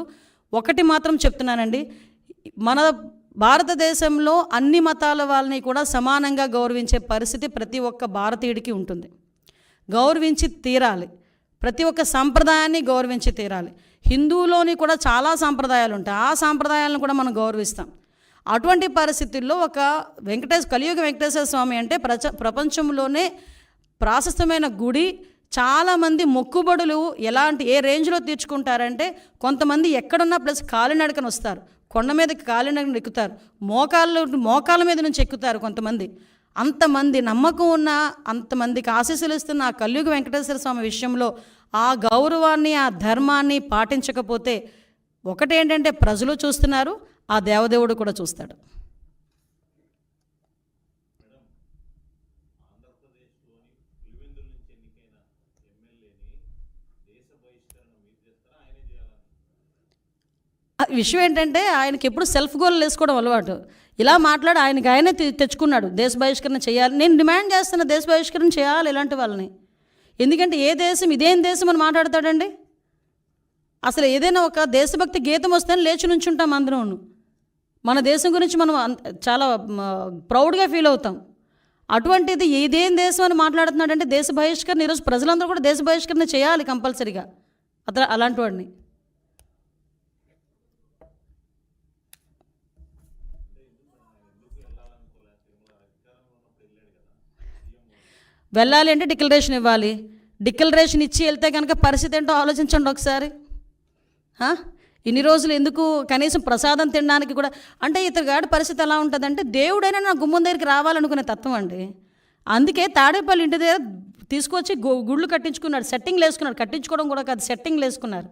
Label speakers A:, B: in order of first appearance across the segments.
A: చేసుకుంటూ ఒకటి మాత్రం చెప్తున్నానండి, మన భారతదేశంలో అన్ని మతాల వాళ్ళని కూడా సమానంగా గౌరవించే పరిస్థితి ప్రతి ఒక్క భారతీయుడికి ఉంటుంది. గౌరవించి తీరాలి. ప్రతి ఒక్క సంప్రదాయాన్ని గౌరవించి తీరాలి. హిందువులోని కూడా చాలా సాంప్రదాయాలు ఉంటాయి, ఆ సాంప్రదాయాలను కూడా మనం గౌరవిస్తాం. అటువంటి పరిస్థితుల్లో ఒక కలియుగ వెంకటేశ్వర స్వామి అంటే ప్రపంచంలోనే ప్రాశస్తమైన గుడి. చాలామంది మొక్కుబడులు ఏ రేంజ్లో తీర్చుకుంటారంటే, కొంతమంది ఎక్కడున్నా ప్లస్ కాలినడకన వస్తారు, కొండ మీదకి కాలినడకన ఎక్కుతారు, మోకాళ్ళ మీద నుంచి ఎక్కుతారు కొంతమంది. అంతమంది నమ్మకం ఉన్న, అంతమందికి ఆశీస్సులు ఇస్తున్న ఆ కలియుగ వెంకటేశ్వర స్వామి విషయంలో ఆ గౌరవాన్ని, ఆ ధర్మాన్ని పాటించకపోతే ఒకటేంటంటే ప్రజలు చూస్తున్నారు, ఆ దేవదేవుడు కూడా చూస్తాడు. విషయం ఏంటంటే ఆయనకి ఎప్పుడు సెల్ఫ్ గోల్ వేసుకోవడం అలవాటు. ఇలా మాట్లాడి ఆయనే తెచ్చుకున్నాడు, దేశ బహిష్కరణ చేయాలి. నేను డిమాండ్ చేస్తున్న దేశ బహిష్కరణ చేయాలి ఇలాంటి వాళ్ళని. ఎందుకంటే ఏ దేశం ఇదేం దేశం అని మాట్లాడతాడండి. అసలు ఏదైనా ఒక దేశభక్తి గీతం వస్తే లేచి నుంచుంటాం అందరూ. మన దేశం గురించి మనం చాలా ప్రౌడ్గా ఫీల్ అవుతాం. అటువంటిది ఇదేం దేశం అని మాట్లాడుతున్నాడంటే దేశ బహిష్కరణ. ఈరోజు ప్రజలందరూ కూడా దేశ బహిష్కరణ చేయాలి కంపల్సరీగా అలాంటి వాడిని. వెళ్ళాలి అంటే డిక్లరేషన్ ఇవ్వాలి. డిక్లరేషన్ ఇచ్చి వెళ్తే కనుక పరిస్థితి ఏంటో ఆలోచించండి ఒకసారి. ఇన్ని రోజులు ఎందుకు కనీసం ప్రసాదం తినడానికి కూడా అంటే ఇతగాడి పరిస్థితి ఎలా ఉంటుందంటే, దేవుడైనా నా గుమ్మం దగ్గరికి రావాలనుకునే తత్వం అండి. అందుకే తాడేపల్లి ఇంటి దగ్గర తీసుకొచ్చి గుళ్ళు కట్టించుకున్నాడు, సెట్టింగ్లు వేసుకున్నాడు. కట్టించుకోవడం కూడా కాదు, సెట్టింగ్లు వేసుకున్నారు.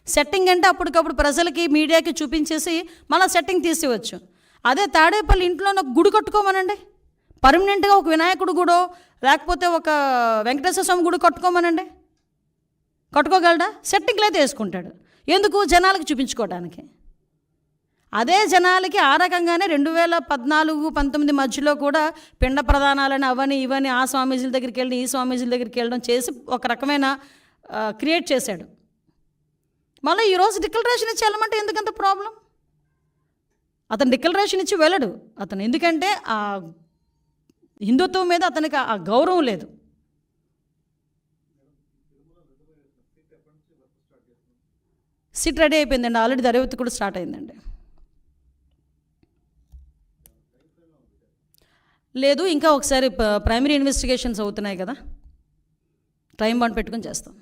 A: సెట్టింగ్ అంటే అప్పటికప్పుడు ప్రజలకి మీడియాకి చూపించేసి మళ్ళీ సెట్టింగ్ తీసేవచ్చు. అదే తాడేపల్లి ఇంట్లో ఒక గుడి కట్టుకోమనండి, పర్మనెంట్గా ఒక వినాయకుడు గుడో లేకపోతే ఒక వెంకటేశ్వర స్వామి గుడి కట్టుకోమనండి, కట్టుకోగలడా? సెట్టింగ్లు అయితే వేసుకుంటాడు. ఎందుకు? జనాలకు చూపించుకోవడానికి. అదే జనాలకి ఆ రకంగానే 2014-19 మధ్యలో కూడా పిండ ప్రదానాలని అవని ఇవని ఆ స్వామీజీల దగ్గరికి వెళ్ళి ఈ స్వామీజీల దగ్గరికి వెళ్ళడం చేసి ఒక రకమైన క్రియేట్ చేశాడు. మళ్ళీ ఈరోజు డిక్లరేషన్ ఇచ్చి వెళ్ళమంటే ఎందుకంత ప్రాబ్లం? అతను డిక్లరేషన్ ఇచ్చి వెళ్ళడు అతను, ఎందుకంటే ఆ హిందుత్వం మీద అతనికి ఆ గౌరవం లేదు. సిట్ రెడీ అయిపోయిందండి, ఆల్రెడీ దర్యాప్తు కూడా స్టార్ట్ అయిందండి. లేదు, ఇంకా ఒకసారి ప్రైమరీ ఇన్వెస్టిగేషన్స్ అవుతున్నాయి కదా, టైం బాండ్ పెట్టుకొని చేస్తాం.